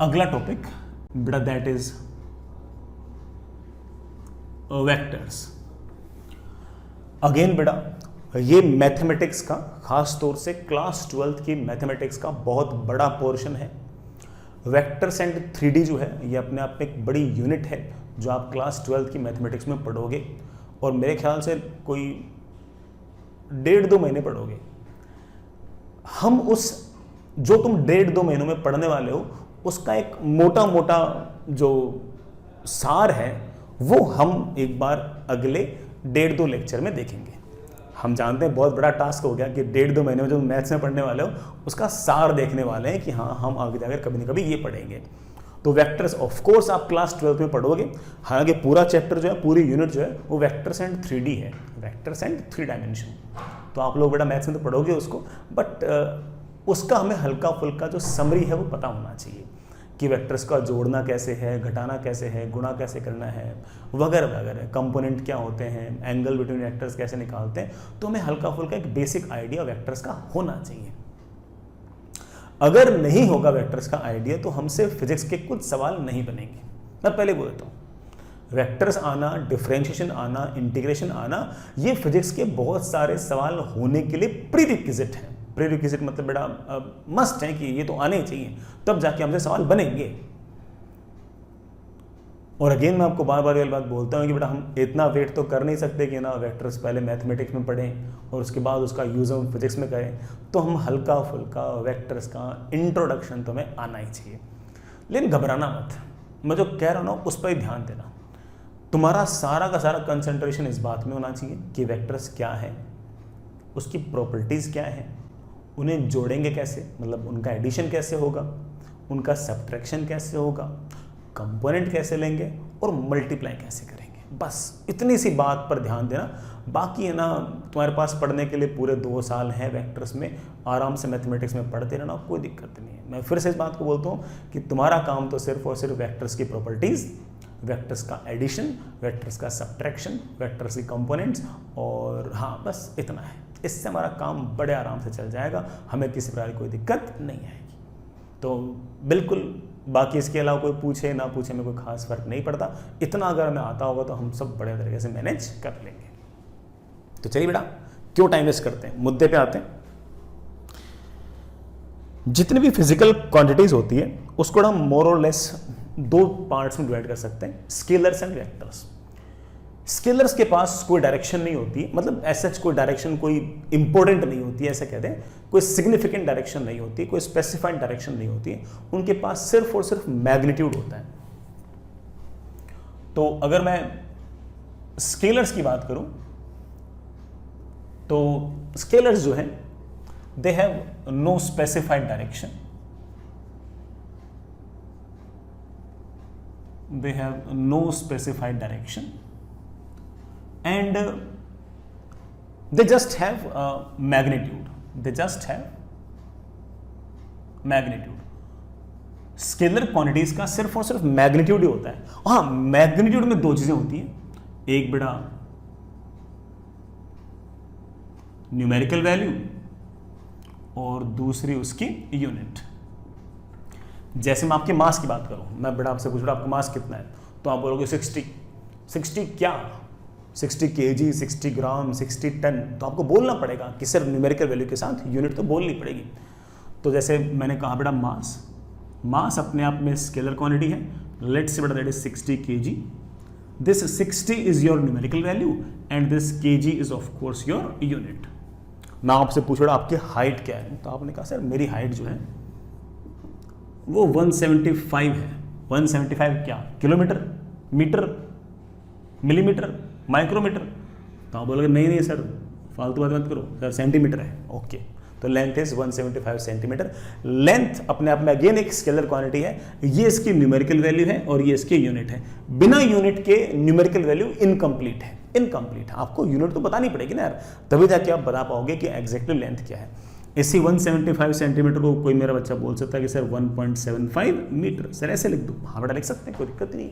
अगला टॉपिक बेटा that is vectors. Again बेटा ये मैथमेटिक्स का, खास तौर से क्लास 12th की मैथमेटिक्स का बहुत बड़ा पोर्शन है। वेक्टर्स एंड 3D जो है ये अपने आप में एक बड़ी यूनिट है जो आप क्लास 12th की मैथमेटिक्स में पढ़ोगे, और मेरे ख्याल से कोई 1.5-2 महीने पढ़ोगे। हम उस जो तुम 1.5-2 महीनों में पढ़ने वाले हो उसका एक मोटा मोटा जो सार है वो हम एक बार अगले 1.5-2 लेक्चर में देखेंगे। हम जानते हैं बहुत बड़ा टास्क हो गया कि 1.5-2 महीने में जो मैथ्स में पढ़ने वाले हो उसका सार देखने वाले हैं कि हाँ हम आगे जाकर कभी ना कभी ये पढ़ेंगे। तो वेक्टर्स ऑफ कोर्स आप क्लास 12 में पढ़ोगे, हालांकि पूरा चैप्टर जो है, पूरी यूनिट जो है वो वेक्टर्स एंड 3D है, वेक्टर्स एंड 3 डायमेंशन। तो आप लोग बेटा मैथ्स में तो पढ़ोगे उसको, बट उसका हमें हल्का फुल्का जो समरी है वो पता होना चाहिए कि वेक्टर्स का जोड़ना कैसे है, घटाना कैसे है, गुणा कैसे करना है, वगैरह वगैरह, कंपोनेंट क्या होते हैं, एंगल बिटवीन वेक्टर्स कैसे निकालते हैं। तो हमें हल्का फुल्का एक बेसिक आइडिया वेक्टर्स का होना चाहिए। अगर नहीं होगा वेक्टर्स का आइडिया तो हमसे फिजिक्स के कुछ सवाल नहीं बनेंगे। मैं पहले बोल देता हूँ, वेक्टर्स आना, डिफरेंशिएशन आना, इंटीग्रेशन आना, ये फिजिक्स के बहुत सारे सवाल होने के लिए प्रीरिक्विजिट है। प्रीरिक्विजिट मतलब बेटा मस्ट है कि ये तो आने चाहिए, तब जाके हमसे सवाल बनेंगे। और अगेन मैं आपको बार बार ये बात बोलता हूँ कि बेटा हम इतना वेट तो कर नहीं सकते कि ना वेक्टर्स पहले मैथमेटिक्स में पढ़ें और उसके बाद उसका यूज हम फिजिक्स में करें। तो हम हल्का फुल्का वेक्टर्स का इंट्रोडक्शन तो हमें आना ही चाहिए। लेकिन घबराना मत, मैं जो कह रहा हूँ ना उस पर ही ध्यान देना। तुम्हारा सारा का सारा कंसंट्रेशन इस बात में होना चाहिए कि वेक्टर्स क्या है, उसकी प्रॉपर्टीज़ क्या है, उन्हें जोड़ेंगे कैसे, मतलब उनका एडिशन कैसे होगा, उनका सब्ट्रैक्शन कैसे होगा, कंपोनेंट कैसे लेंगे और मल्टीप्लाई कैसे करेंगे। बस इतनी सी बात पर ध्यान देना। बाकी है ना तुम्हारे पास पढ़ने के लिए पूरे 2 साल हैं वेक्टर्स में, आराम से मैथमेटिक्स में पढ़ते रहना, कोई दिक्कत नहीं है। मैं फिर से इस बात को बोलता हूँ कि तुम्हारा काम तो सिर्फ और सिर्फ वेक्टर्स की प्रॉपर्टीज़, वेक्टर्स का एडिशन, वेक्टर्स का सब्ट्रैक्शन, वेक्टर्स की कंपोनेंट्स, और हाँ बस इतना है। इससे हमारा काम बड़े आराम से चल जाएगा, हमें किसी प्रकार की कोई दिक्कत नहीं आएगी। तो बिल्कुल बाकी इसके अलावा कोई पूछे ना पूछे में कोई खास फर्क नहीं पड़ता। इतना अगर हमें आता होगा तो हम सब बड़े तरीके से मैनेज कर लेंगे। तो चलिए बेटा क्यों टाइम वेस्ट करते हैं, मुद्दे पे आते हैं। जितनी भी फिजिकल क्वांटिटीज होती है उसको हम मोर और लेस 2 पार्ट्स में डिवाइड कर सकते हैं, स्केलर्स एंड वेक्टर्स। स्केलर्स के पास कोई डायरेक्शन नहीं होती, मतलब ऐसा कोई डायरेक्शन कोई इंपॉर्टेंट नहीं होती है, ऐसा कहते हैं, कोई सिग्निफिकेंट डायरेक्शन नहीं होती, कोई स्पेसिफाइड डायरेक्शन नहीं होती है। उनके पास सिर्फ और सिर्फ मैग्नीट्यूड होता है। तो अगर मैं स्केलर्स की बात करूं तो स्केलर्स जो है they have no specified direction, they have no specified direction and they just have magnitude, they just have magnitude। Scalar quantities का सिर्फ और सिर्फ मैग्नीट्यूड ही होता है। हाँ, मैग्नीट्यूड में 2 चीजें होती हैं, एक बेटा न्यूमेरिकल वैल्यू और दूसरी उसकी यूनिट। जैसे मैं आपके मास की बात करूं, मैं बेटा आपसे पूछ रहा आपका मास कितना है, तो आप बोलोगे 60 क्या, 60 kg, 60 ग्राम, 60 टन। तो आपको बोलना पड़ेगा कि सिर्फ न्यूमेरिकल वैल्यू के साथ यूनिट तो बोलनी पड़ेगी। तो जैसे मैंने कहा बेटा मास अपने आप में स्केलर क्वांटिटी है। लेट्स से बेटा that is 60 kg, this 60 is your numerical value and this kg is of course your unit. मैं आपसे पूछ रहा आपकी हाइट क्या है, तो आपने कहा सर मेरी हाइट जो है वो 175 है। 175 क्या, किलोमीटर, मीटर, मिलीमीटर, माइक्रोमीटर? तो आप बोलोगे नहीं सर फालतू बात मत करो सर, सेंटीमीटर है। ओके, तो लेंथ इज 175 सेंटीमीटर। लेंथ अपने आप में अगेन एक स्केलर क्वांटिटी है, ये इसकी न्यूमेरिकल वैल्यू है और ये इसकी यूनिट है। बिना यूनिट के न्यूमेरिकल वैल्यू इनकम्प्लीट है, इनकम्प्लीट। आपको यूनिट तो बतानी पड़ेगी ना यार, तभी जाके आप बता पाओगे कि एग्जैक्टली लेंथ क्या है। इसी 175 सेंटीमीटर को कोई मेरा बच्चा बोल सकता है कि सर 1.75 मीटर, सर ऐसे लिख दो। हाँ बेटा लिख सकते हैं, कोई दिक्कत नहीं।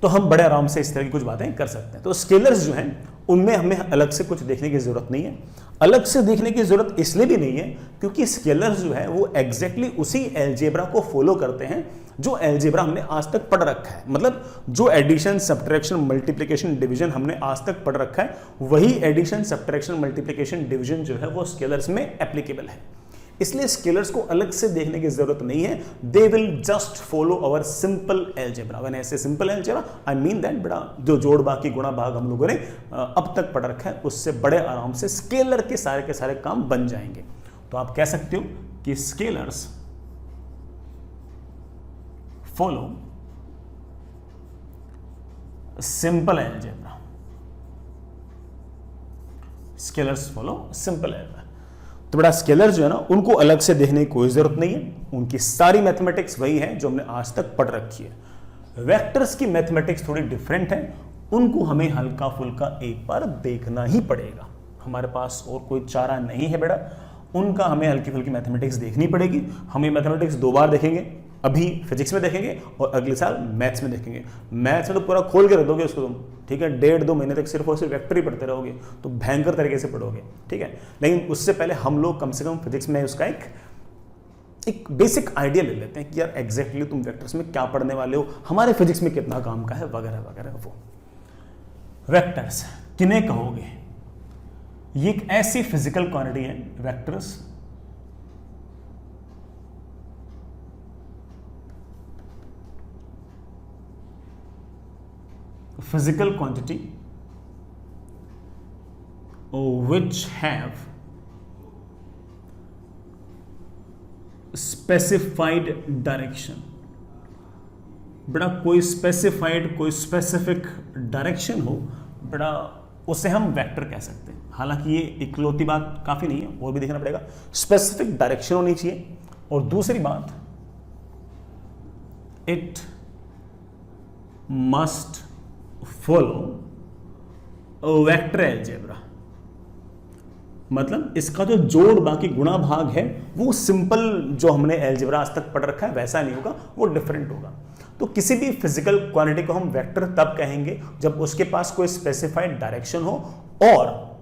तो हम बड़े आराम से इस तरह की कुछ बातें कर सकते हैं। तो स्केलर्स जो हैं उनमें हमें अलग से कुछ देखने की जरूरत नहीं है। अलग से देखने की जरूरत इसलिए भी नहीं है क्योंकि स्केलर्स जो है वो एग्जैक्टली उसी एलजेब्रा को फॉलो करते हैं जो एलजेब्रा हमने आज तक पढ़ रखा है। मतलब जो एडिशन, सब्ट्रैक्शन, मल्टीप्लिकेशन, डिवीजन हमने आज तक पढ़ रखा है, वही एडिशन, सब्ट्रैक्शन, मल्टीप्लिकेशन, डिवीजन जो है वो स्केलर्स में एप्लीकेबल है। इसलिए स्केलर्स को अलग से देखने की जरूरत नहीं है, they will just follow our simple algebra. When I say simple algebra I mean that बेटा जो जोड़ बाकी गुणा भाग हम लोगों ने अब तक पढ़ रखा है उससे बड़े आराम से स्केलर के सारे काम बन जाएंगे। तो आप कह सकते हो कि scalars follow simple algebra, scalars follow simple algebra. तो बड़ा स्केलर जो है ना उनको अलग से देखने की कोई जरूरत नहीं है, उनकी सारी मैथमेटिक्स वही है जो हमने आज तक पढ़ रखी है। वेक्टर्स की मैथमेटिक्स थोड़ी डिफरेंट है, उनको हमें हल्का फुल्का एक बार देखना ही पड़ेगा, हमारे पास और कोई चारा नहीं है बेटा, उनका हमें हल्की फुल्की मैथमेटिक्स देखनी पड़ेगी। हम ये मैथमेटिक्स 2 बार देखेंगे, अभी फिजिक्स में देखेंगे और अगले साल मैथ्स में देखेंगे। मैथ्स में तो पूरा खोल के रख दोगे उसको तुम, ठीक है, 1.5-2 महीने तक सिर्फ और सिर्फ वेक्टर ही पढ़ते रहोगे तो भयंकर तरीके से पढ़ोगे, ठीक है। लेकिन उससे पहले हम लोग कम से कम फिजिक्स में उसका एक बेसिक आइडिया ले लेते हैं कि यार एग्जैक्टली तुम वेक्टर्स में क्या पढ़ने वाले हो, हमारे फिजिक्स में कितना काम का है, वगैरह वगैरह। वो वेक्टर्स किन्हें कहोगे? ये एक ऐसी फिजिकल क्वांटिटी है vectors physical quantity which have specified direction। बड़ा कोई स्पेसिफाइड, कोई स्पेसिफिक डायरेक्शन हो बड़ा, उसे हम वेक्टर कह सकते हैं। हालांकि ये इकलौती बात काफी नहीं है, और भी देखना पड़ेगा। स्पेसिफिक डायरेक्शन होनी चाहिए, और दूसरी बात it must follow vector algebra. मतलब इसका जो जोड़ बाकी गुणा भाग है वो सिंपल जो हमने एलजेब्रा आज तक पढ़ रखा है वैसा नहीं होगा, वो डिफरेंट होगा। तो किसी भी फिजिकल क्वांटिटी को हम वेक्टर तब कहेंगे जब उसके पास कोई स्पेसिफाइड डायरेक्शन हो, और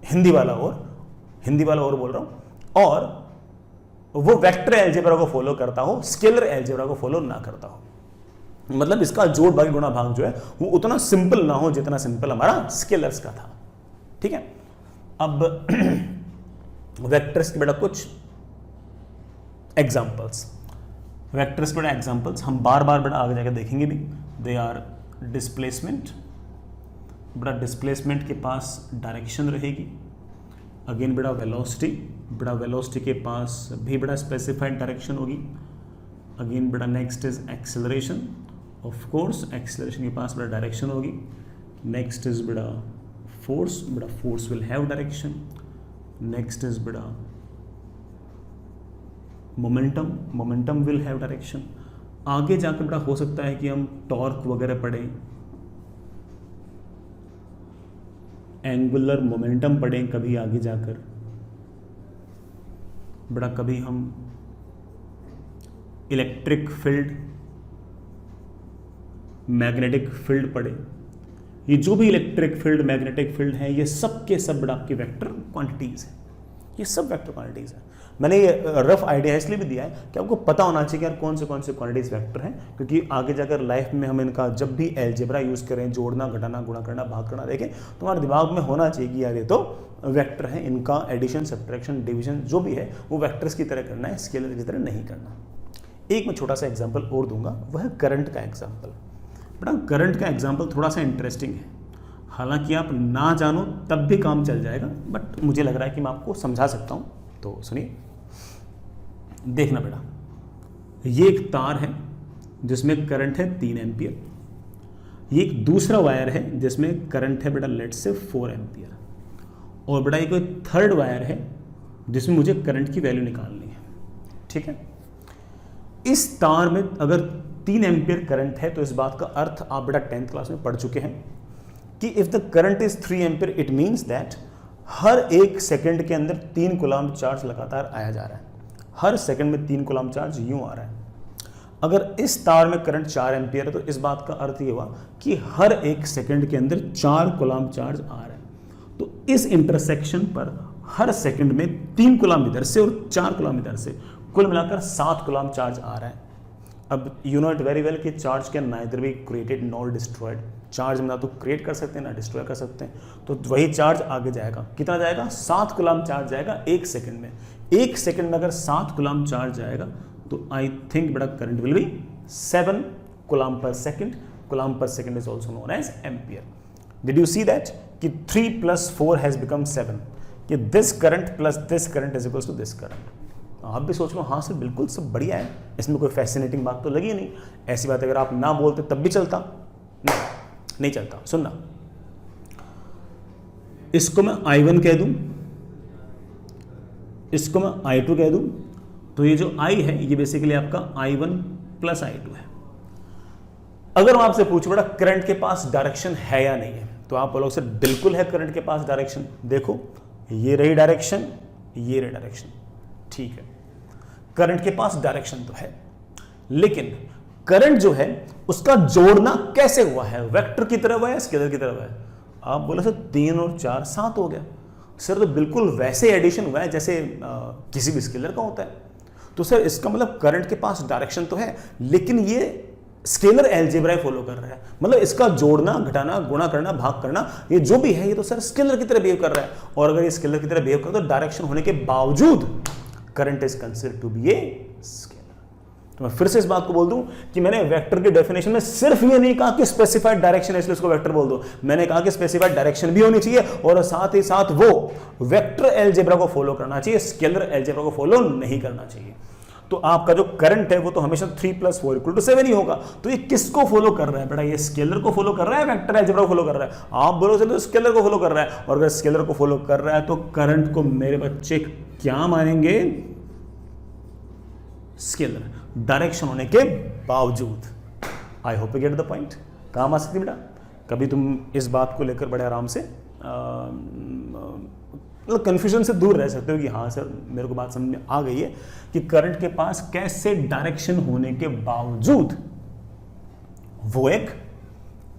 हिंदी वाला और बोल रहा हूं, और वो वेक्टर एलजेब्रा को फॉलो करता हो, स्केलर एलजेब्रा को फॉलो ना करता हो। मतलब इसका जोड़ बाकी गुणा भाग जो है वो उतना सिंपल ना हो जितना सिंपल हमारा स्केलर्स का था, ठीक है। अब वेक्टर्स के बेटा कुछ एग्जांपल्स, वेक्टर्स के बेटा एग्जांपल्स हम बार बार बेटा आगे जाकर देखेंगे भी। दे आर डिस्प्लेसमेंट, बेटा डिस्प्लेसमेंट के पास डायरेक्शन रहेगी। अगेन बेटा वेलोसिटी, बेटा वेलोसिटी के पास भी बेटा स्पेसिफाइड डायरेक्शन होगी। अगेन बेटा next is acceleration, of course acceleration के पास बेटा डायरेक्शन होगी। नेक्स्ट इज बेटा force will have direction. Next is बेटा मोमेंटम विल हैव डायरेक्शन। आगे जाकर बेटा हो सकता है कि हम टॉर्क वगैरह पढ़ें, एंगुलर मोमेंटम पढ़ें कभी आगे जाकर, बेटा कभी हम इलेक्ट्रिक फील्ड, मैग्नेटिक फील्ड पढ़े। ये जो भी इलेक्ट्रिक फील्ड, मैग्नेटिक फील्ड है, ये सब के सब बड़ा आपकी वेक्टर क्वांटिटीज है, ये सब वेक्टर क्वांटिटीज है। मैंने ये रफ आइडिया इसलिए भी दिया है कि आपको पता होना चाहिए कि यार कौन से क्वांटिटीज वेक्टर हैं, क्योंकि आगे जाकर लाइफ में हम इनका जब भी एलजेब्रा यूज करें, जोड़ना, घटाना, गुणा करना, भाग करना देखें, तो हमारे दिमाग में होना चाहिए कि यार ये तो वेक्टर है, इनका एडिशन, सब्ट्रैक्शन, डिवीजन जो भी है वो वेक्टर्स की तरह करना है, स्केलर की तरह नहीं करना। एक मैं छोटा सा एग्जाम्पल और दूंगा, वह है करंट का एग्जाम्पल। बेटा करंट का एग्जाम्पल थोड़ा सा इंटरेस्टिंग है, हालांकि आप ना जानो तब भी काम चल जाएगा, बट मुझे लग रहा है कि मैं आपको समझा सकता हूँ। तो सुनिए, देखना बेटा, ये एक तार है जिसमें करंट है 3 एम्पियर। ये एक दूसरा वायर है जिसमें करंट है बेटा लेट से 4 एम्पियर, और बेटा एक कोई थर्ड वायर है जिसमें मुझे करंट की वैल्यू निकालनी है, ठीक है। इस तार में अगर 3 एम्पियर करंट है तो इस बात का अर्थ आप बेटा 10th क्लास में पढ़ चुके हैं कि if the current is 3 ampere it means that हर एक सेकंड के अंदर 3 कूलम्ब चार्ज लगातार आया जा रहा है। हर सेकंड में 3 कूलम्ब चार्ज यूं आ रहा है। अगर इस तार में करंट 4 एम्पियर है तो इस बात का अर्थ ये हुआ कि हर एक सेकंड के अंदर 4 कूलम्ब चार्ज आ रहा है। तो इस इंटरसेक्शन पर हर सेकंड में 3 कूलम इधर से और 4 कूलम इधर से, कुल मिलाकर 7 कूलम चार्ज आ रहा है। अब you know it very well कि charge can neither be created nor destroyed. Charge में ना तो क्रिएट कर सकते हैं ना डिस्ट्रॉय कर सकते हैं, तो वही चार्ज आगे जाएगा। कितना जाएगा? 7 कूलम चार्ज जाएगा 1 सेकंड में। 1 सेकंड में अगर 7 कूलम चार्ज जाएगा तो आई थिंक बेटा current will be 7 coulomb per second. Coulomb per second is also known as ampere. Did you see that कि 3 + 4 हैज बिकम 7, कि this current plus this current is equals to this current. आप भी सोच लो हाँ sir बिल्कुल सब बढ़िया है, इसमें कोई फैसिनेटिंग बात तो लगी नहीं। ऐसी बात अगर आप ना बोलते तब भी चलता, नहीं चलता। सुनना, इसको मैं I1 कह दूं, इसको मैं I2 कह दूं, तो ये जो I है ये बेसिकली आपका I1 + I2 है। अगर मैं आपसे पूछूं बेटा करंट के पास डायरेक्शन है या नहीं है, तो आप बोलोगे सर बिल्कुल है करंट के पास डायरेक्शन। देखो ये रही डायरेक्शन, ये रही डायरेक्शन, ठीक है, करंट के पास डायरेक्शन तो है, लेकिन करंट जो है उसका जोड़ना कैसे हुआ है? वेक्टर की तरह हुआ है, स्केलर की तरह हुआ है? आप बोले सर 3 और 4 7 हो गया। सर तो बिल्कुल वैसे एडिशन हुआ है जैसे किसी भी स्केलर का होता है। तो सर इसका मतलब करंट के पास डायरेक्शन तो है, लेकिन ये स्केलर अलजेब्रा फॉलो कर रहा है, मतलब इसका जोड़ना, घटाना, गुणा करना, भाग करना, ये जो भी है ये तो सर स्केलर की तरह बिहेव कर रहा है। और अगर ये स्केलर की तरह बिहेव कर रहा है तो डायरेक्शन होने के बावजूद current is considered to be a scalar. तो मैं फिर से इस बात को बोल दूं कि मैंने वेक्टर के डेफिनेशन में सिर्फ ये नहीं कहा कि स्पेसिफाइड डायरेक्शन है इसलिए उसको वेक्टर बोल दो, मैंने कहा कि स्पेसिफाइड डायरेक्शन भी होनी चाहिए और साथ ही साथ वो वेक्टर अलजेब्रा को फॉलो करना चाहिए, स्केलर अलजेब्रा को फॉलो नहीं करना चाहिए। तो आपका जो करंट है वो तो हमेशा 3 + 4 = 7 ही होगा। तो ये किसको फॉलो कर रहा है बेटा? ये स्केलर को फॉलो कर रहा है, वेक्टर अलजेब्रा को फॉलो कर रहा है? आप बोलो चलो स्केलर को फॉलो कर रहा है, और अगर स्केलर को फॉलो कर रहा है तो करंट को मेरे बच्चे क्या मानेंगे? स्केलर, डायरेक्शन होने के बावजूद। I hope you get the point. काम आ सकती बेटा, कभी तुम इस बात को लेकर बड़े आराम से मतलब कंफ्यूजन से दूर रह सकते हो कि हाँ सर मेरे को बात समझ में आ गई है कि करंट के पास कैसे डायरेक्शन होने के बावजूद वो एक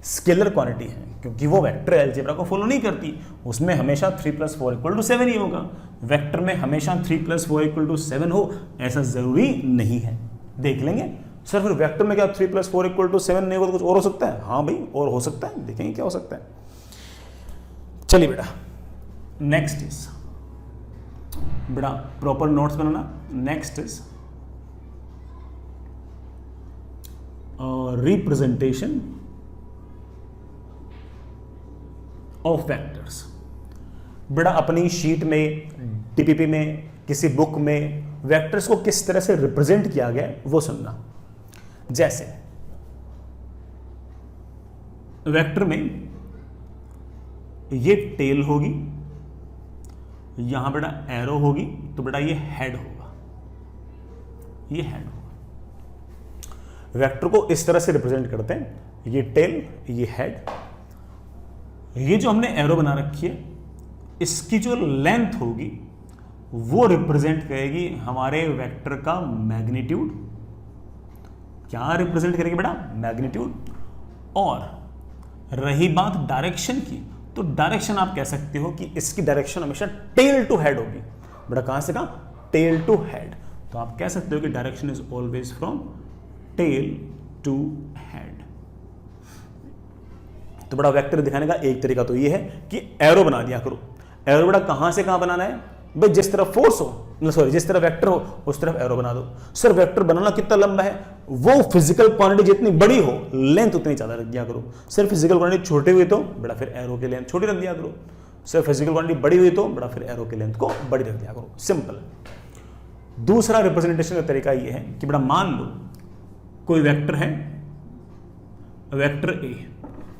स्केलर क्वांटिटी है, क्योंकि वो वेक्टर अलजेब्रा को फॉलो नहीं करती। उसमें हमेशा 3 + 4 = 7 ही होगा। वेक्टर में हमेशा 3 + 4 = 7 हो ऐसा जरूरी नहीं है। देख लेंगे सर फिर वेक्टर में क्या 3 + 4 = 7 नहीं होगा तो कुछ और हो सकता है? हाँ भाई और हो सकता है, देखेंगे क्या हो सकता है। चलिए बेटा नेक्स्ट इज बेटा proper notes banana. Next is representation of vectors. बेटा अपनी शीट में, डीपीपी में, किसी बुक में वेक्टर्स को किस तरह से रिप्रेजेंट किया गया है वो सुनना। जैसे वेक्टर में ये टेल होगी, यहां बेटा एरो होगी, तो बेटा ये हेड होगा, ये हेड होगा। वेक्टर को इस तरह से रिप्रेजेंट करते हैं, ये टेल, ये हेड। ये जो हमने एरो बना रखी है इसकी जो लेंथ होगी वो रिप्रेजेंट करेगी हमारे वेक्टर का मैग्नीट्यूड। क्या रिप्रेजेंट करेगी बेटा? मैग्नीट्यूड। और रही बात डायरेक्शन की, तो डायरेक्शन आप कह सकते हो कि इसकी डायरेक्शन हमेशा टेल टू हेड होगी। बेटा कहां से कहा? Tail to head. तो आप कह सकते हो कि direction is always from tail to head. तो बड़ा वेक्टर दिखाने का एक तरीका तो ये है कि एरो बना दिया करो। एरो बेटा कहां से कहां बनाना है भाई? जिस तरफ फोर्स हो, सॉरी जिस तरफ वेक्टर हो उस तरफ एरो बना दो। सर वेक्टर बनाना कितना लंबा है? वो फिजिकल क्वांटिटी जितनी बड़ी हो लेंथ उतनी ज्यादा रख दिया करो। सर फिजिकल क्वांटिटी छोटी हुई तो बेटा फिर एरो की लेंथ छोटी रख दिया करो। सर फिजिकल क्वांटिटी बड़ी हुई तो बेटा फिर एरो की लेंथ को बड़ी रख दिया करो। सिंपल। दूसरा रिप्रेजेंटेशन का तरीका ये है कि बेटा मान लो कोई वेक्टर है, वेक्टर ए,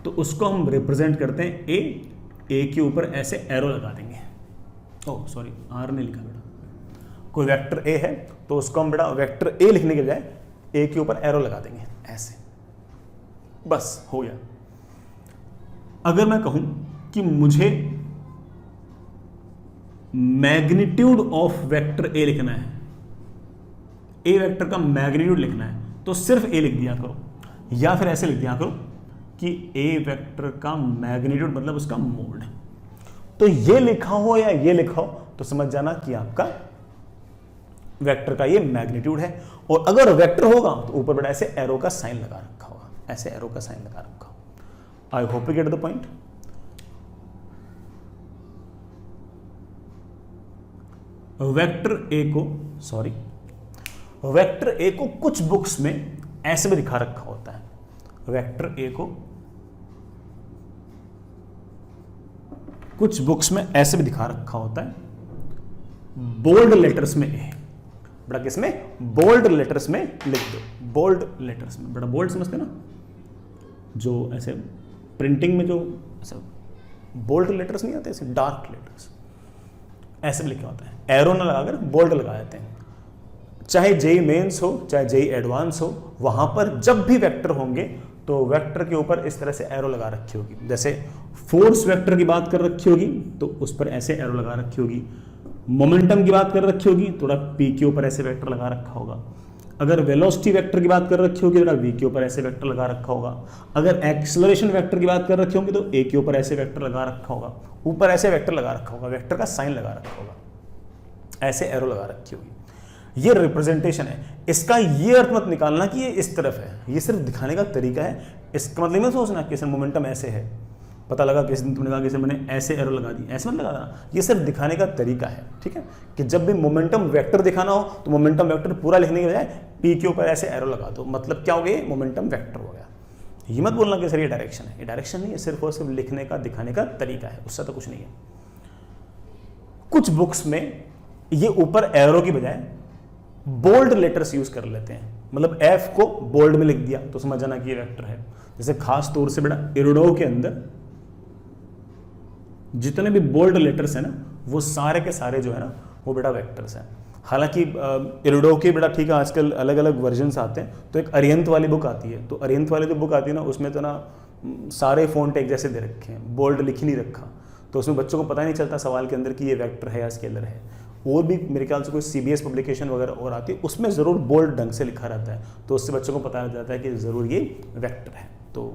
तो उसको हम रिप्रेजेंट करते हैं ए के ऊपर ऐसे एरो लगा देंगे। ओह सॉरी आर ने लिखा बेटा। कोई वेक्टर ए है तो उसको हम बेटा वेक्टर ए लिखने के बजाय ए के ऊपर एरो लगा देंगे ऐसे, बस हो गया। अगर मैं कहूं कि मुझे मैग्नीट्यूड ऑफ वेक्टर ए लिखना है, ए वेक्टर का मैग्नीट्यूड लिखना है, तो सिर्फ ए लिख दिया करो, या फिर ऐसे लिख दिया करो कि ए वेक्टर का मैग्नीट्यूड मतलब उसका मोड। तो ये लिखा हो या ये लिखा हो तो समझ जाना कि आपका वेक्टर का ये मैग्नीट्यूड है। और अगर वेक्टर होगा तो ऊपर बड़ा ऐसे एरो का साइन लगा रखा होगा, ऐसे एरो का साइन लगा रखा होगा। I hope you get the point. Vector A को कुछ बुक्स में ऐसे भी दिखा रखा होता है। वेक्टर ए को कुछ बुक्स में ऐसे भी दिखा रखा होता है, बोल्ड लेटर्स में ए, बड़ा किसमें, बोल्ड लेटर्स में लिख दो, बोल्ड लेटर्स में। बड़ा बोल्ड समझते ना, जो ऐसे प्रिंटिंग में जो ऐसे बोल्ड लेटर्स नहीं आते, ऐसे डार्क लेटर्स, ऐसे भी लिखा होता है। एरो ना लगाकर बोल्ड लगा देते हैं। चाहे जेई मेंस हो चाहे जेई एडवांस हो, वहां पर जब भी वेक्टर होंगे तो वेक्टर के ऊपर इस तरह से एरो लगा रखी होगी। जैसे फोर्स वेक्टर की बात कर रखी होगी तो उस पर ऐसे एरो लगा रखी होगी। मोमेंटम की बात कर रखी होगी थोड़ा पी के ऊपर ऐसे वेक्टर लगा रखा होगा। अगर वेलोसिटी वेक्टर की बात कर रखी होगी थोड़ा वी के ऊपर ऐसे वेक्टर लगा रखा होगा। अगर एक्सेलरेशन वेक्टर की बात कर रखी होगी तो ए के ऊपर ऐसे वेक्टर लगा रखा होगा, ऊपर ऐसे वेक्टर लगा रखा होगा, वेक्टर का साइन लगा रखा होगा, ऐसे एरो लगा रखी होगी। ये रिप्रेजेंटेशन है। इसका ये अर्थ मत निकालना कि ये इस तरफ है, ये सिर्फ दिखाने का तरीका है। इसका मतलब नहीं सोचना कि सर मोमेंटम ऐसे है, पता लगा किस दिन तुमने कहा कि सर मैंने ऐसे एरो लगा दी, ऐसे मत लगा देना। ये सिर्फ दिखाने का तरीका है, ठीक है। कि जब भी मोमेंटम वेक्टर दिखाना हो तो मोमेंटम वेक्टर पूरा लिखने के बजाय पी के ऊपर ऐसे एरो लगा दो, मतलब क्या हो गया, मोमेंटम वेक्टर हो गया। ये मत बोलना कि सर ये डायरेक्शन है, ये डायरेक्शन नहीं है, सिर्फ और सिर्फ लिखने का दिखाने का तरीका है, उससे तो कुछ नहीं है। कुछ बुक्स में ये ऊपर एरो की बजाय बोल्ड लेटर्स यूज कर लेते हैं, मतलब एफ को बोल्ड में लिख दिया तो समझ जाना कि ये वेक्टर है। जैसे खास तौर से बेटा इरोडो के अंदर जितने भी बोल्ड लेटर्स हैं ना, वो सारे के सारे जो है ना वो बेटा वेक्टर्स हैं। हालांकि इरोडो के बेटा ठीक है, आजकल अलग अलग वर्जन्स आते हैं। तो एक अरियंत वाली बुक आती है, तो अरियंत वाली जो बुक आती है ना उसमें तो ना सारे फॉन्ट एक जैसे दे रखे हैं, बोल्ड लिख ही नहीं रखा, तो उसमें बच्चों को पता ही नहीं चलता सवाल के अंदर कि ये वेक्टर है या स्केलर है। और भी मेरे ख्याल से कोई सीबीएस पब्लिकेशन वगैरह और आती है, उसमें ज़रूर बोल्ड ढंग से लिखा रहता है, तो उससे बच्चों को पता लग जाता है कि ज़रूर ये वेक्टर है, तो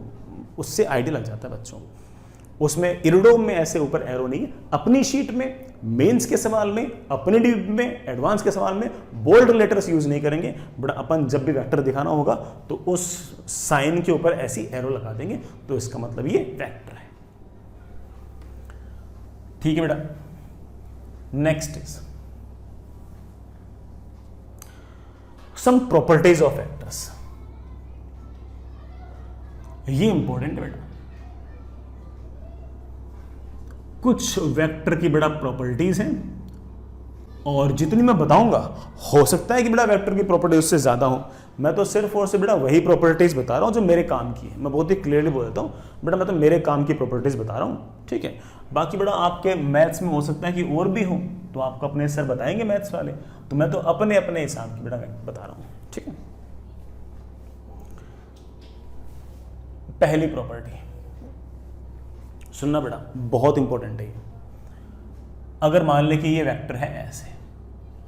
उससे आइडिया लग जाता है बच्चों को। उसमें इरोडो में ऐसे ऊपर एरो नहीं है। अपनी शीट में, मेंस के सवाल में, अपने डीप में, एडवांस के सवाल में बोल्ड लेटर्स यूज नहीं करेंगे, बट अपन जब भी वेक्टर दिखाना होगा तो उस साइन के ऊपर ऐसी एरो लगा देंगे, तो इसका मतलब ये वेक्टर है। ठीक है बेटा। Next is some properties of vectors. ये इंपॉर्टेंट है बेटा। कुछ वेक्टर की बड़ा प्रॉपर्टीज हैं और जितनी मैं बताऊंगा हो सकता है कि बड़ा वेक्टर की प्रॉपर्टी उससे ज्यादा हो। मैं तो सिर्फ और सिर्फ बड़ा वही प्रॉपर्टीज बता रहा हूं जो मेरे काम की है। मैं बहुत ही क्लियरली बोल देता हूं बेटा, मैं तो मेरे काम की प्रॉपर्टीज बता रहा हूं, ठीक है। बाकी बड़ा आपके मैथ्स में हो सकता है कि और भी हो, तो आपको अपने सर बताएंगे मैथ्स वाले, तो मैं तो अपने अपने हिसाब की बेटा बता रहा हूं, ठीक है। पहली प्रॉपर्टी सुनना बेटा, बहुत इंपॉर्टेंट है ये। अगर मान ले कि ये वेक्टर है ऐसे,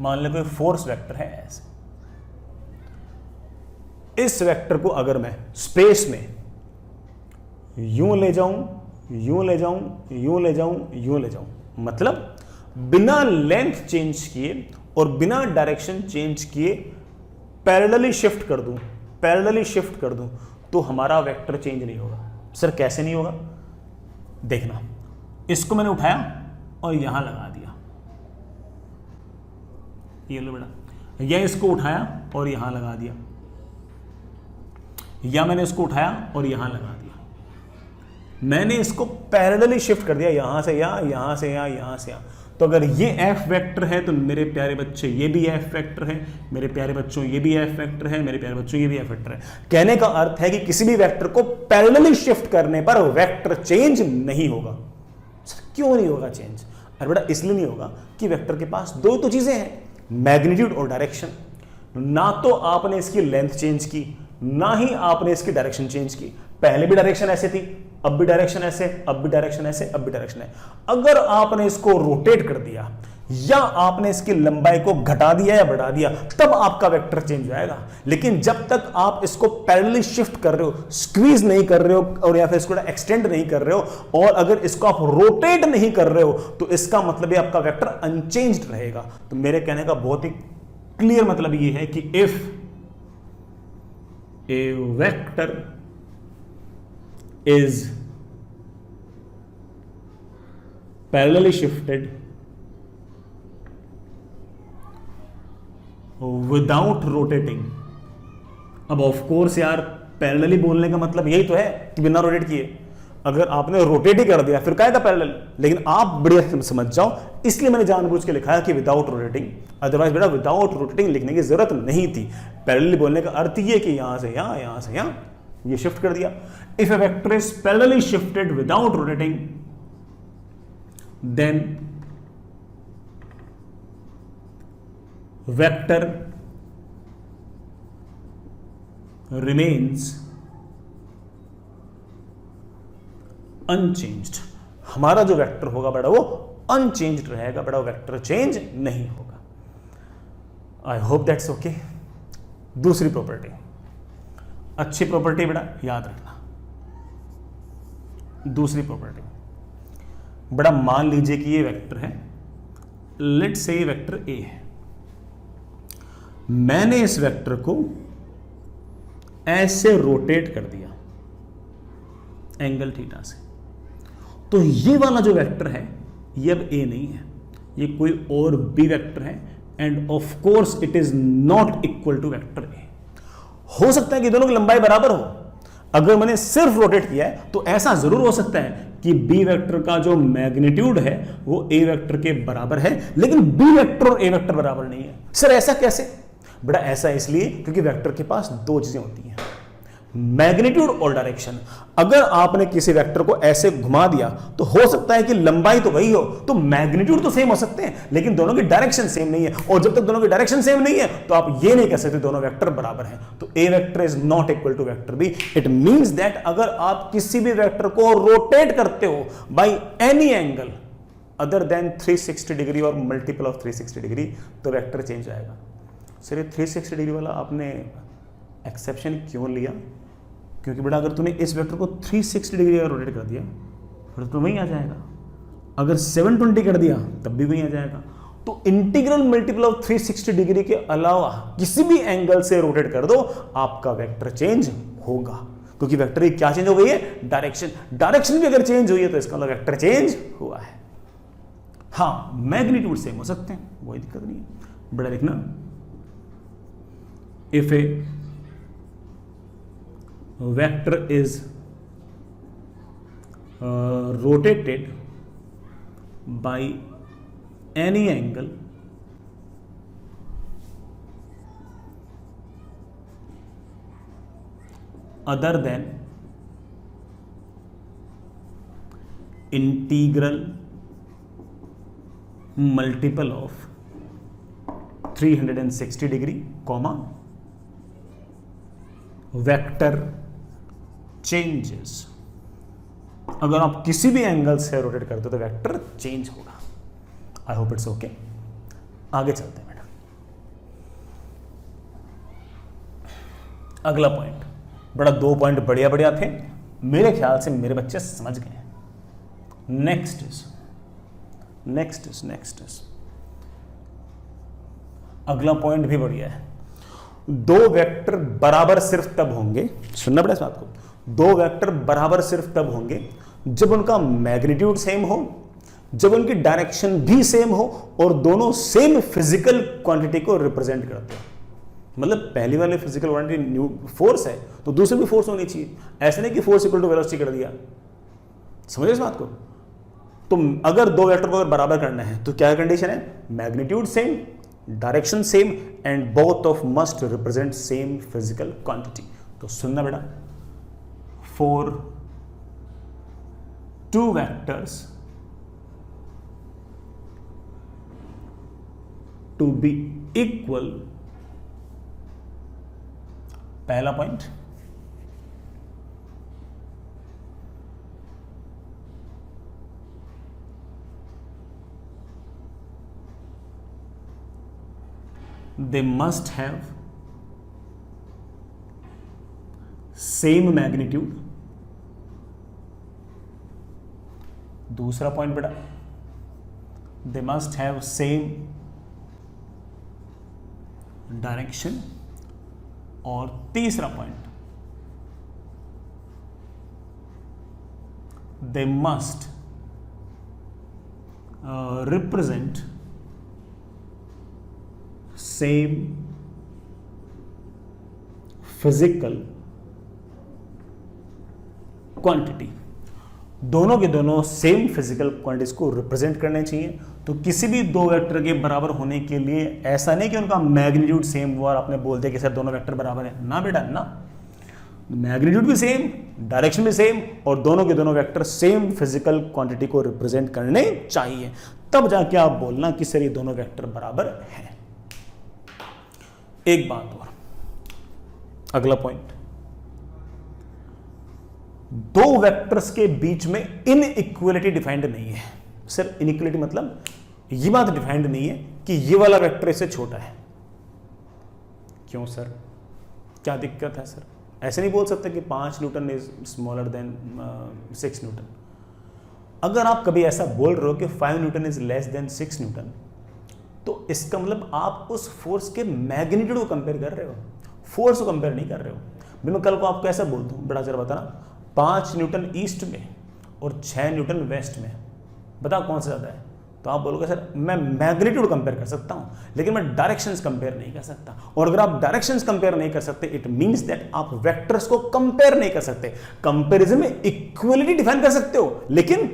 मान ले कोई फोर्स वेक्टर है ऐसे, इस वेक्टर को अगर मैं स्पेस में यूं ले जाऊं, यूं ले जाऊं, यूं ले जाऊं, यूं ले जाऊं, मतलब बिना लेंथ चेंज किए और बिना डायरेक्शन चेंज किए पैरेलली शिफ्ट कर दूं, पैरेलली शिफ्ट कर दूं, तो हमारा वेक्टर चेंज नहीं होगा। सर कैसे नहीं होगा? देखना, इसको मैंने उठाया और यहां लगा दिया, ये लो बेटा, या इसको उठाया और यहां लगा दिया, या मैंने इसको उठाया और यहां लगा दिया। मैंने इसको पैरेलली शिफ्ट कर दिया, यहां से यहां, यहां से यहां, यहां से यहां। तो अगर ये एफ वेक्टर है तो मेरे प्यारे बच्चे ये भी एफ वेक्टर है, मेरे प्यारे बच्चों ये भी एफ वेक्टर है, मेरे प्यारे बच्चों ये भी एफ वेक्टर है। कहने का अर्थ है कि किसी भी वेक्टर को पैरेलली शिफ्ट करने पर वेक्टर चेंज नहीं होगा। क्यों नहीं होगा चेंज? अरे बेटा इसलिए नहीं होगा कि वेक्टर के पास दो तो चीजें हैं, मैग्नीट्यूड और डायरेक्शन। ना तो आपने इसकी लेंथ चेंज की, ना ही आपने इसकी डायरेक्शन चेंज की। पहले भी डायरेक्शन ऐसे थी, अब भी डायरेक्शन ऐसे, अब भी डायरेक्शन ऐसे, अब भी डायरेक्शन है। अगर आपने इसको रोटेट कर दिया या आपने इसकी लंबाई को घटा दिया या बढ़ा दिया, तब आपका वेक्टर चेंज हो जाएगा। लेकिन जब तक आप इसको पैरेलली शिफ्ट कर रहे हो, स्क्वीज नहीं कर रहे हो और या फिर इसको एक्सटेंड नहीं कर रहे हो, और अगर इसको आप रोटेट नहीं कर रहे हो, तो इसका मतलब है आपका वेक्टर अनचेंज्ड रहेगा। तो मेरे कहने का बहुत ही क्लियर मतलब ये है कि if A vector is parallelly shifted without rotating। अब ऑफ कोर्स यार पैरेलली बोलने का मतलब यही तो है कि बिना रोटेट किए। अगर आपने रोटेट ही कर दिया फिर क्या था पैरेलल, लेकिन आप बढ़िया समझ जाओ, इसलिए मैंने जानबूझ के लिखा है कि विदाउट रोटेटिंग। अदरवाइज बेटा विदाउट रोटेटिंग लिखने की जरूरत नहीं थी। पैरेलली बोलने का अर्थ ये कि यहां से यहां से यहां ये शिफ्ट कर दिया। If A vector is parallelly shifted without rotating, then vector remains unchanged। हमारा जो वेक्टर होगा बेटा वो अनचेंज्ड रहेगा बेटा, वेक्टर चेंज नहीं होगा। I hope that's okay. दूसरी प्रॉपर्टी, अच्छी प्रॉपर्टी बेटा याद रखना। दूसरी प्रॉपर्टी बड़ा, मान लीजिए कि ये वेक्टर है, लेट्स से ये वेक्टर ए है। मैंने इस वेक्टर को ऐसे रोटेट कर दिया एंगल थीटा से, तो ये वाला जो वेक्टर है ये अब ए नहीं है, ये कोई और बी वेक्टर है, and of course it is not equal to vector A. हो सकता है कि दोनों की लंबाई बराबर हो। अगर मैंने सिर्फ रोटेट किया है तो ऐसा जरूर हो सकता है कि बी वेक्टर का जो मैग्नीट्यूड है वो ए वेक्टर के बराबर है, लेकिन बी वेक्टर और ए वेक्टर बराबर नहीं है। सर ऐसा कैसे? बेटा ऐसा इसलिए क्योंकि वेक्टर के पास दो चीजें होती हैं, मैग्नीट्यूड और डायरेक्शन। अगर आपने किसी वेक्टर को ऐसे घुमा दिया तो हो सकता है कि लंबाई तो वही हो, तो मैग्नीट्यूड तो सेम हो सकते हैं, लेकिन दोनों की डायरेक्शन सेम नहीं है। और जब तक दोनों की डायरेक्शन सेम नहीं है तो आप ये नहीं कह सकते दोनों वेक्टर बराबर हैं। तो A vector is not equal to vector B. It means that अगर आप किसी भी वेक्टर को रोटेट करते हो by any angle other than 360 degree और मल्टीपल ऑफ 360 डिग्री, तो वेक्टर चेंज आएगा। सर ये 360 डिग्री वाला आपने एक्सेप्शन क्यों लिया? क्योंकि बेटा अगर तूने इस वेक्टर को 360 डिग्री अगर रोटेट कर दिया फिर तो वहीं आ जाएगा, अगर 720 कर दिया तब भी वहीं आ जाएगा। तो इंटीग्रल मल्टीपल ऑफ 360 डिग्री के अलावा किसी भी एंगल से रोटेट कर दो, आपका वेक्टर चेंज होगा, क्योंकि वेक्टर की क्या चेंज हो गई है? डायरेक्शन। डायरेक्शन भी अगर चेंज हुई है तो इसका मतलब वेक्टर चेंज हुआ है। हाँ मैग्नीट्यूड सेम हो सकते हैं, कोई दिक्कत नहीं है। बड़ा लिखना, if A vector is rotated by any angle other than integral multiple of 360 degree, vector changes. अगर आप किसी भी एंगल से रोटेट करते हो तो वेक्टर चेंज होगा। I hope it's okay. आगे चलते हैं मैडम। अगला पॉइंट, बड़ा दो पॉइंट बढ़िया बढ़िया थे, मेरे ख्याल से मेरे बच्चे समझ गए। नेक्स्ट इज अगला पॉइंट भी बढ़िया है। दो वेक्टर बराबर सिर्फ तब होंगे, सुनना पड़ेगा इस बात को, दो वेक्टर बराबर सिर्फ तब होंगे जब उनका मैग्नीट्यूड सेम हो, जब उनकी डायरेक्शन भी सेम हो और दोनों सेम फिजिकल क्वांटिटी को रिप्रेजेंट करते हो। मतलब पहली वाले फिजिकल क्वांटिटी फोर्स है तो दूसरी भी फोर्स होनी चाहिए। ऐसे नहीं कि फोर्स इक्वल टू वेलोसिटी कर दिया, समझे इस बात को? तो अगर दो वेक्टर को अगर बराबर करना है तो क्या कंडीशन है? Magnitude same, direction same, and both of must represent same physical quantity. तो सुनना बेटा, for two vectors to be equal, पहला point, they must have same magnitude. दूसरा पॉइंट बेटा, they must have same direction. और तीसरा point, they must represent same physical quantity. दोनों के दोनों सेम फिजिकल क्वांटिटीज को रिप्रेजेंट करने चाहिए। तो किसी भी दो वेक्टर के बराबर होने के लिए ऐसा नहीं कि उनका मैग्नीट्यूड सेम हुआ और आपने बोल दिया कि सर दोनों वेक्टर बराबर है, ना बेटा ना, मैग्नीट्यूड भी सेम, डायरेक्शन भी सेम, और दोनों के दोनों वेक्टर सेम फिजिकल क्वांटिटी को रिप्रेजेंट करने चाहिए, तब जाके आप बोलना कि सर ये दोनों वेक्टर बराबर हैं। एक बात और, अगला पॉइंट, दो वेक्टर्स के बीच में इनइक्वलिटी डिफाइंड नहीं है। सर इनइक्वलिटी मतलब ये बात डिफाइंड नहीं है कि ये वाला वेक्टर इससे छोटा है। क्यों सर, क्या दिक्कत है सर? ऐसे नहीं बोल सकते कि 5 Newton is smaller than 6 Newton. अगर आप कभी ऐसा बोल रहे हो कि 5 Newton is less than 6 Newton, तो इसका मतलब आप उस फोर्स के मैग्नीट्यूड को कंपेयर कर रहे हो, फोर्स को कंपेयर नहीं कर रहे हो। मैं कल को आपको ऐसा बोल दूं, बड़ा जरा बताना, 5 न्यूटन ईस्ट में और 6 न्यूटन वेस्ट में, बताओ कौन सा ज़्यादा है? तो आप बोलोगे सर मैं मैग्नीट्यूड कंपेयर कर सकता हूं, लेकिन मैं डायरेक्शंस कंपेयर नहीं कर सकता। और अगर आप डायरेक्शंस कंपेयर नहीं कर सकते, इट मींस दैट आप वेक्टर्स को कंपेयर नहीं कर सकते। कंपैरिजन में इक्वलिटी डिफाइन कर सकते हो, लेकिन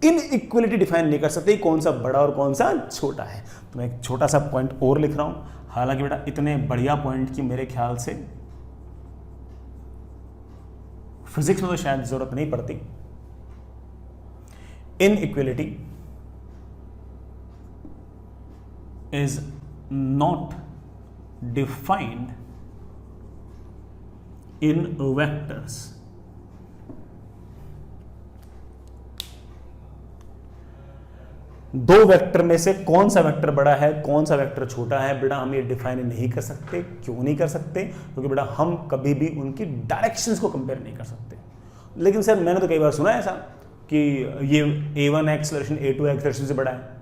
इनइक्वलिटी डिफाइन नहीं कर सकते कौन सा बड़ा और कौन सा छोटा है। तो मैं एक छोटा सा पॉइंट और लिख रहा हूं, हालांकि बेटा इतने बढ़िया पॉइंट की मेरे ख्याल से फिजिक्स में तो शायद जरूरत नहीं पड़ती। Inequality is not defined in vectors. दो वेक्टर में से कौन सा वेक्टर बड़ा है, कौन सा वेक्टर छोटा है, बेटा हम ये डिफाइन नहीं कर सकते। क्यों नहीं कर सकते? क्योंकि बेटा हम कभी भी उनकी डायरेक्शंस को कंपेयर नहीं कर सकते। लेकिन सर मैंने तो कई बार सुना है ऐसा कि ये A1 एक्सेलरेशन A2 एक्सेलरेशन से बड़ा है।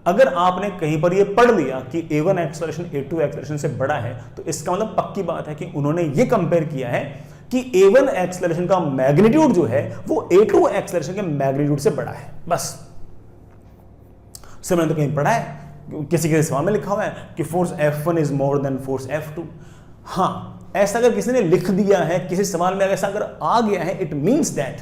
अगर आपने कहीं पर ये पढ़ लिया कि A1 एक्सेलरेशन A2 एक्सेलरेशन से बड़ा है, तो इसका मतलब पक्की बात है कि उन्होंने ये कंपेयर किया है कि A1 एक्सेलरेशन का मैग्नीट्यूड जो है वो A2 एक्सेलरेशन के मैग्नीट्यूड से बड़ा है। बस सर मैंने तो कहीं पढ़ा है, किसी के सवाल में लिखा हुआ है कि force F1 is more than force F2। हाँ, ऐसा अगर किसी ने लिख दिया है किसी सवाल में, ऐसा अगर आ गया है, इट मींस दैट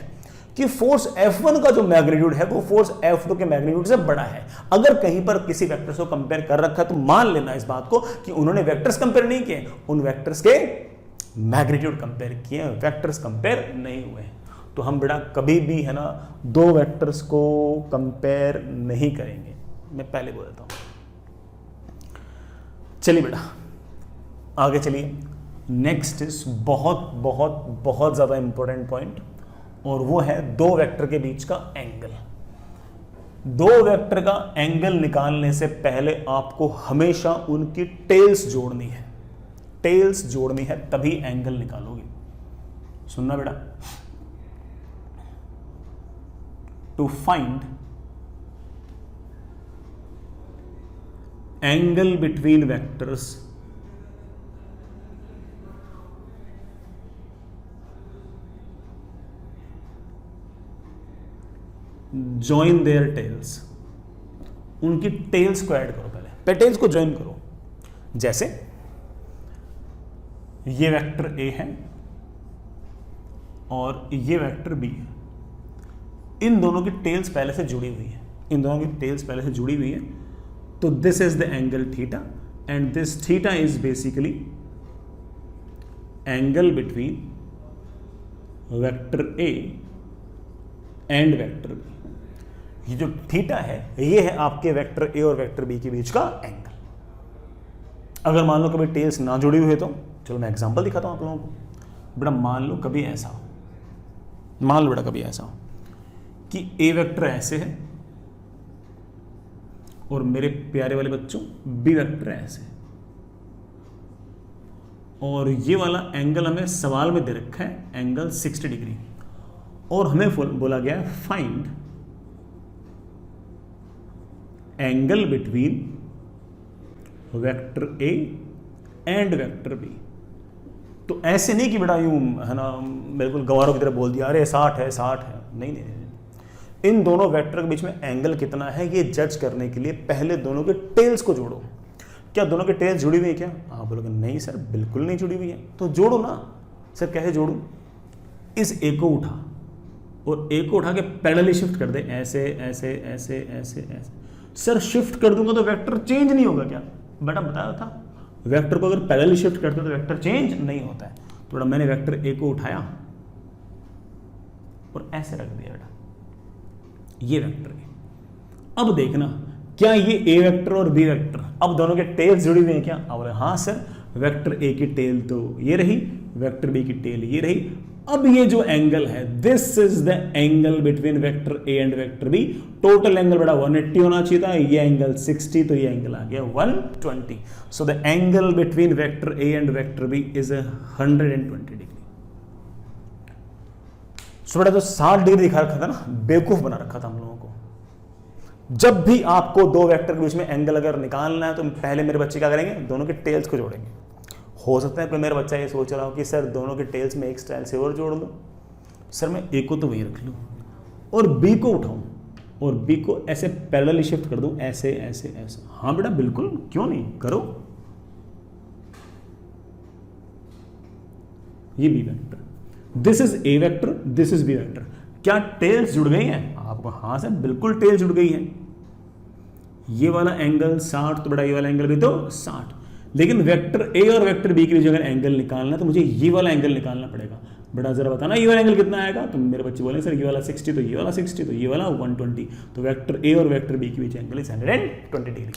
कि फोर्स F1 का जो मैग्नीट्यूड है वो फोर्स F2 के मैग्नीट्यूड से बड़ा है। अगर कहीं पर किसी वेक्टर्स को कंपेयर कर रखा है तो मान लेना इस बात को कि उन्होंने वेक्टर्स कंपेयर नहीं किए, उन वेक्टर्स के मैग्नीट्यूड कंपेयर किए, वेक्टर्स कंपेयर नहीं हुए। तो हम बेटा कभी भी है ना दो वेक्टर्स को कंपेयर नहीं करेंगे, मैं पहले बोल देता हूं। चलिए बेटा आगे चलिए। नेक्स्ट इज बहुत बहुत बहुत ज्यादा इंपॉर्टेंट पॉइंट, और वो है दो वेक्टर के बीच का एंगल। दो वेक्टर का एंगल निकालने से पहले आपको हमेशा उनकी टेल्स जोड़नी है, टेल्स जोड़नी है तभी एंगल निकालोगे। सुनना बेटा, to find angle between vectors join their tails. उनकी टेल्स को ऐड करो, पहले टेल्स को ज्वाइन करो। जैसे ये वेक्टर A है और ये वेक्टर B है, इन दोनों की टेल्स पहले से जुड़ी हुई है, इन दोनों की टेल्स पहले से जुड़ी हुई है। तो this is the angle theta and this theta is basically angle between vector A and vector B। ये जो थीटा है ये है आपके वेक्टर A और वेक्टर B के बीच का एंगल। अगर मान लो कभी टेल्स ना जुड़ी हुई है तो चलो मैं एग्जांपल दिखाता हूं आप लोगों को। बेटा मान लो कभी ऐसा हो, मान लो बेटा कभी ऐसा हो कि A वेक्टर ऐसे है और मेरे प्यारे वाले बच्चों B वेक्टर ऐसे है। और ये वाला एंगल हमें सवाल में दे रखा है एंगल 60 डिग्री, और हमें बोला गया है find angle between vector A and vector B. तो ऐसे नहीं कि बेटा यूं है ना बिल्कुल गवारों की तरह बोल दिया अरे 60 है 60 है, नहीं नहीं नहीं। इन दोनों वेक्टर के बीच में एंगल कितना है ये जज करने के लिए पहले दोनों के टेल्स को जोड़ो। क्या दोनों के टेल्स जुड़ी हुई है क्या? आप बोलोगे नहीं सर बिल्कुल नहीं जुड़ी हुई है। तो जोड़ो ना। सर कैसे जोड़ूं? इस ए को उठा और ए को उठा के पैरेलली शिफ्ट कर दे, ऐसे ऐसे ऐसे ऐसे ऐसे। सर शिफ्ट कर दूंगा तो वेक्टर चेंज नहीं होगा क्या? बेटा बताया था वेक्टर को अगर पैरेलली शिफ्ट करते तो वेक्टर चेंज नहीं होता है। तो बेटा मैंने वेक्टर ए को उठाया और ऐसे रख दिया बेटा, ये वेक्टर ए। अब देखना क्या ये ए वेक्टर और बी वेक्टर अब दोनों के टेल्स जुड़ी हुई हैं क्या? अब हाँ सर वेक्टर ए की टेल तो ये रही, वेक्टर बी की टेल ये रही। अब ये जो एंगल है this is the angle between vector A and vector B. Total angle बड़ा 180 होना चाहिए था, ये एंगल 60, तो ये एंगल आ गया 120। So the angle between vector A and vector B is 120 degree. So बेटा जो 60 डिग्री दिखा रखा था ना, बेवकूफ बना रखा था हम लोगों को। जब भी आपको दो वेक्टर के बीच में एंगल अगर निकालना है तो पहले मेरे बच्चे क्या करेंगे, दोनों के टेल्स को जोड़ेंगे। हो सकता है कोई मेरा बच्चा ये सोच रहा हो कि सर दोनों के टेल्स में एक स्टाइल से और जोड़ दो। सर मैं ए को तो वही रख लूँ और बी को उठाऊं और बी को ऐसे पैरेलली शिफ्ट कर दूं, ऐसे ऐसे ऐसे। हाँ बेटा बिल्कुल, क्यों नहीं, करो। ये B vector, this is A vector, this is B vector. क्या टेल्स जुड़ गई हैं? आपको हाँ सर बिल्कुल टेल्स जुड़ गई हैं। ये वाला एंगल 60 तो बेटा ये वाला एंगल भी तो 60। लेकिन वेक्टर ए और वेक्टर बी के बीच अगर एंगल निकालना है तो मुझे ये वाला एंगल निकालना पड़ेगा। बेटा जरा बताना ये वाला एंगल कितना आएगा? तो मेरे बच्चे बोले सर ये वाला 60, तो ये वाला 60, तो ये वाला 120। तो वेक्टर ए और वेक्टर बी के बीच एंगल इज 120 डिग्री।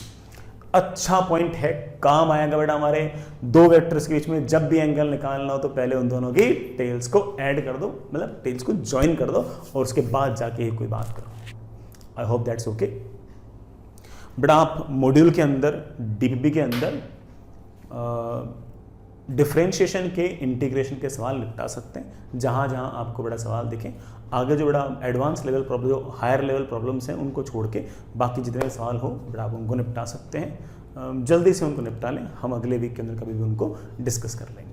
अच्छा पॉइंट है, काम आएगा बेटा हमारे दो वेक्टर्स के बीच में जब भी एंगल निकालना हो तो पहले उन दोनों की टेल्स को ऐड कर दो, मतलब टेल्स को ज्वाइन कर दो और उसके बाद जाके कोई बात करो। I hope that's okay. बेटा आप मॉड्यूल के अंदर डीपीपी के अंदर डिफरेंशिएशन के इंटीग्रेशन के सवाल निपटा सकते हैं जहाँ जहाँ आपको बड़ा सवाल दिखें। आगे जो बड़ा एडवांस लेवल प्रॉब्लम, जो हायर लेवल प्रॉब्लम्स हैं उनको छोड़ के बाकी जितने सवाल हो बड़ा आप उनको निपटा सकते हैं। जल्दी से उनको निपटा लें, हम अगले वीक के अंदर कभी भी उनको डिस्कस कर लेंगे।